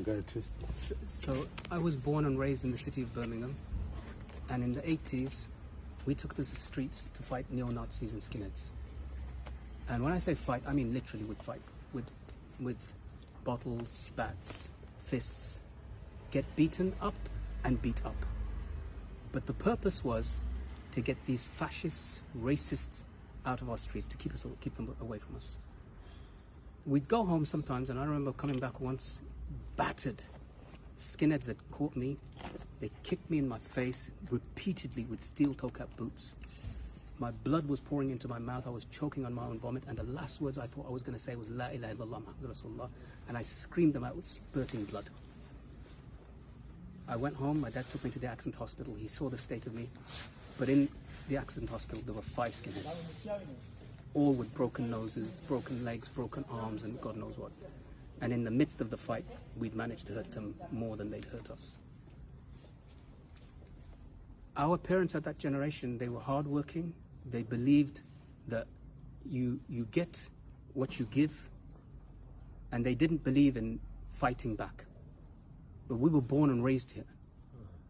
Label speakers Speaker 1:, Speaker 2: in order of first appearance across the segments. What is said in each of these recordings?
Speaker 1: Go ahead, Tris.
Speaker 2: So I was born and raised in the city of Birmingham, and in the 80s, we took to the streets to fight neo-Nazis and skinheads. And when I say fight, I mean literally would fight with bottles, bats, fists, get beaten up and beat up. But the purpose was to get these fascists, racists out of our streets, to keep them away from us. We'd go home sometimes, and I remember coming back once, battered. Skinheads had caught me. They kicked me in my face repeatedly with steel-toe cap boots. My blood was pouring into my mouth. I was choking on my own vomit, and the last words I thought I was going to say was La ilaha illallah Muhammadur Rasulullah, and I screamed them out with spurting blood. I went home. My dad took me to the accident hospital. He saw the state of me. But in the accident hospital, there were 5 skinheads, all with broken noses, broken legs, broken arms, and God knows what. And in the midst of the fight, we'd managed to hurt them more than they'd hurt us. Our parents at that generation, they were hardworking. They believed that you get what you give, and they didn't believe in fighting back. But we were born and raised here,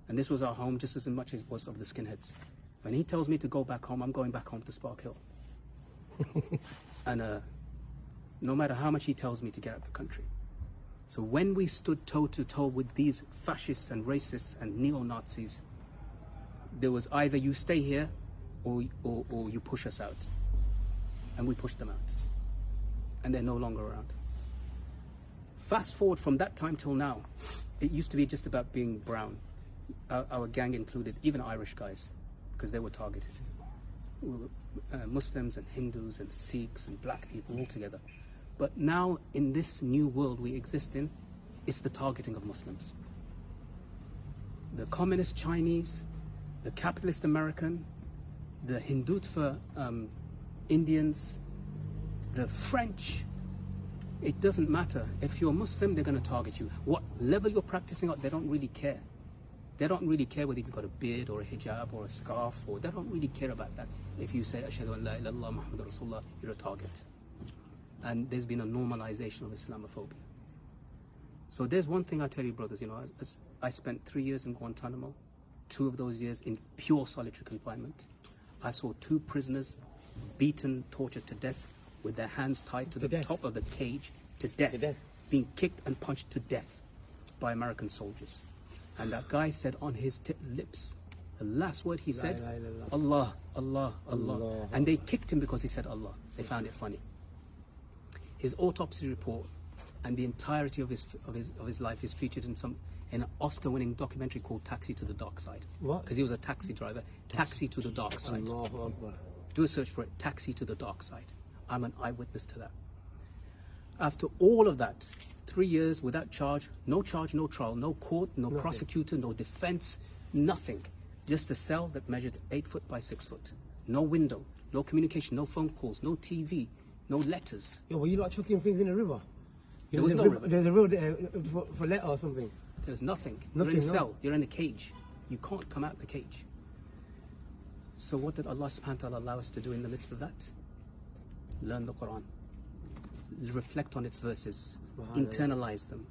Speaker 2: and this was our home just as much as it was of the skinheads. When he tells me to go back home, I'm going back home to Spark Hill. And no matter how much he tells me to get out of the country. So when we stood toe to toe with these fascists and racists and neo-Nazis, there was either you stay here or you push us out. And we pushed them out. And they're no longer around. Fast forward from that time till now, it used to be just about being brown. Our gang included even Irish guys, because they were targeted. Muslims and Hindus and Sikhs and black people all together. But now in this new world we exist in, it's the targeting of Muslims. The communist Chinese, the capitalist American, the Hindutva Indians, the French. It doesn't matter. If you're Muslim, they're going to target you. What level you're practicing at, they don't really care. They don't really care whether you've got a beard or a hijab or a scarf, or they don't really care about that. If you say, Ashhadu an la ilaha illallah Muhammadur Rasulullah, you're a target. And there's been a normalization of Islamophobia. So there's one thing I tell you, brothers, you know, I spent 3 years in Guantanamo, 2 of those years in pure solitary confinement. I saw 2 prisoners beaten, tortured to death, with their hands tied to the top of the cage, to death, being kicked and punched to death by American soldiers. And that guy said on his lips, the last word he said, Allah, Allah, Allah. And they kicked him because he said Allah. They found it funny. His autopsy report and the entirety of his life is featured in an Oscar-winning documentary called Taxi to the Dark Side.
Speaker 3: What?
Speaker 2: Because he was a taxi driver. Taxi to the Dark Side. Do a search for it. Taxi to the Dark Side. I'm an eyewitness to that. After all of that, 3 years without charge, no trial, no court, no prosecutor, no defense, nothing. Just a cell that measured 8 foot by 6 foot. No window, no communication, no phone calls, no TV, no letters.
Speaker 3: Yeah, were you like chucking things in the river?
Speaker 2: There was no river.
Speaker 3: There's a road for letter or something.
Speaker 2: There's nothing. You're in a cell. You're in a cage. You can't come out the cage. So what did Allah subhanahu wa ta'ala allow us to do in the midst of that? Learn the Quran. Reflect on its verses. Internalize them.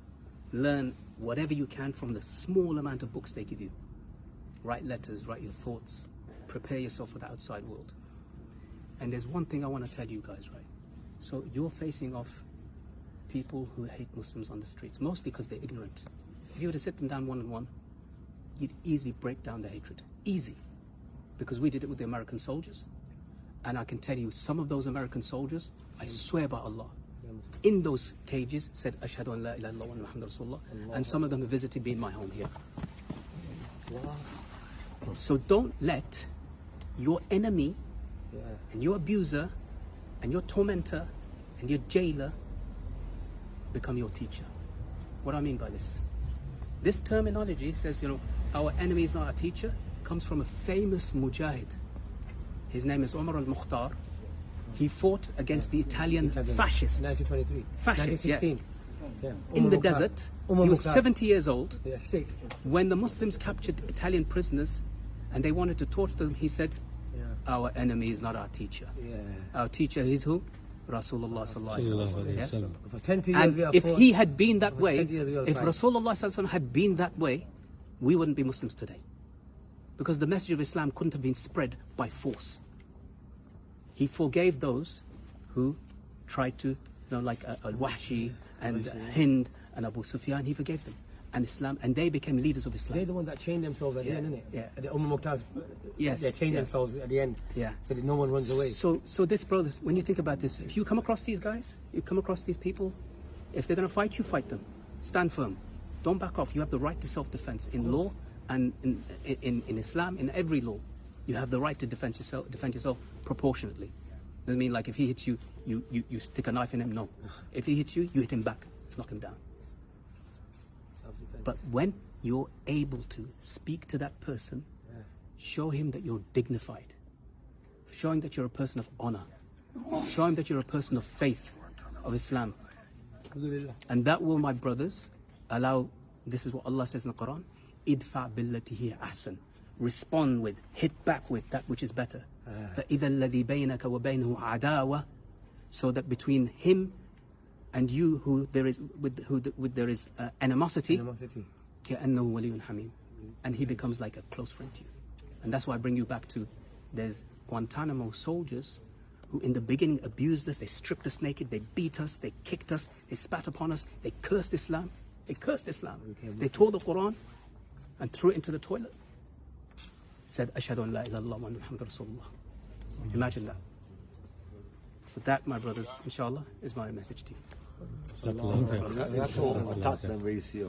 Speaker 2: Learn whatever you can from the small amount of books they give you. Write letters, write your thoughts. Prepare yourself for the outside world. And there's one thing I want to tell you guys, right? So you're facing off people who hate Muslims on the streets, mostly because they're ignorant. If you were to sit them down one-on-one, you'd easily break down the hatred. Easy. Because we did it with the American soldiers. And I can tell you, some of those American soldiers, I swear by Allah, in those cages said, Ashhadu an la ilaha illallah Muhammadur Rasulullah, and some of them have visited me in my home here. So don't let your enemy and your abuser and your tormentor and your jailer become your teacher. What do I mean by this? This terminology says, you know, our enemy is not our teacher, comes from a famous mujahid. His name is Omar al-Mukhtar. He fought against the Italian fascists.
Speaker 3: 1923.
Speaker 2: Fascists,
Speaker 3: 1916.
Speaker 2: yeah. In the desert. He was 70 years old.
Speaker 3: Yeah, sick.
Speaker 2: When the Muslims captured Italian prisoners and they wanted to torture them, he said, our enemy is not our teacher.
Speaker 3: Yeah.
Speaker 2: Our teacher is who? Rasulullah sallallahu alaihi wasallam.
Speaker 3: For 20 years we are
Speaker 2: And if
Speaker 3: fought.
Speaker 2: he had been that
Speaker 3: For
Speaker 2: way,
Speaker 3: 20 years we are
Speaker 2: if
Speaker 3: fighting.
Speaker 2: Rasulullah sallallahu alaihi wasallam had been that way, we wouldn't be Muslims today. Because the message of Islam couldn't have been spread by force. He forgave those who tried to, like Al-Wahshi and Hind and Abu Sufyan, he forgave them. And Islam, and they became leaders of Islam.
Speaker 3: They're the ones that chained themselves at the end, innit?
Speaker 2: Yeah.
Speaker 3: The Muqtaz,
Speaker 2: Yes,
Speaker 3: they chained
Speaker 2: yeah.
Speaker 3: themselves at the end.
Speaker 2: Yeah.
Speaker 3: So that no one runs away.
Speaker 2: So this, brothers, when you think about this, if you come across these guys, you come across these people, if they're going to fight you, fight them. Stand firm. Don't back off. You have the right to self-defense in law and in Islam, in every law. You have the right to defend yourself proportionately. Doesn't mean like if he hits you, you stick a knife in him. No. If he hits you, you hit him back, knock him down.
Speaker 3: Self-defense.
Speaker 2: But when you're able to speak to that person, show him that you're dignified, show him that you're a person of honor, show him that you're a person of faith, of Islam.
Speaker 3: Alhamdulillah.
Speaker 2: And that will, my brothers, allow, this is what Allah says in the Quran, idfa billati hiya ahsan. Respond with, hit back with that which is better. فَإِذَا الَّذِي بَيْنَكَ وَبَيْنَهُ عَدَاوَةٌ. So that between him and you, who there is animosity,
Speaker 3: Animosity.
Speaker 2: كَأَنَّهُ وَلِيٌّ حَمِيمٌ. And he becomes like a close friend to you. And that's why I bring you back to, there's Guantanamo soldiers who in the beginning abused us, they stripped us naked, they beat us, they kicked us, they spat upon us, they cursed Islam. They cursed Islam. They tore the Quran and threw it into the toilet. Said, Ashhadu an la ilaha illallah wa Muhammadur Rasulullah. Imagine that. So that, my brothers, inshallah, is my message to you.
Speaker 1: That's all attack them, we see.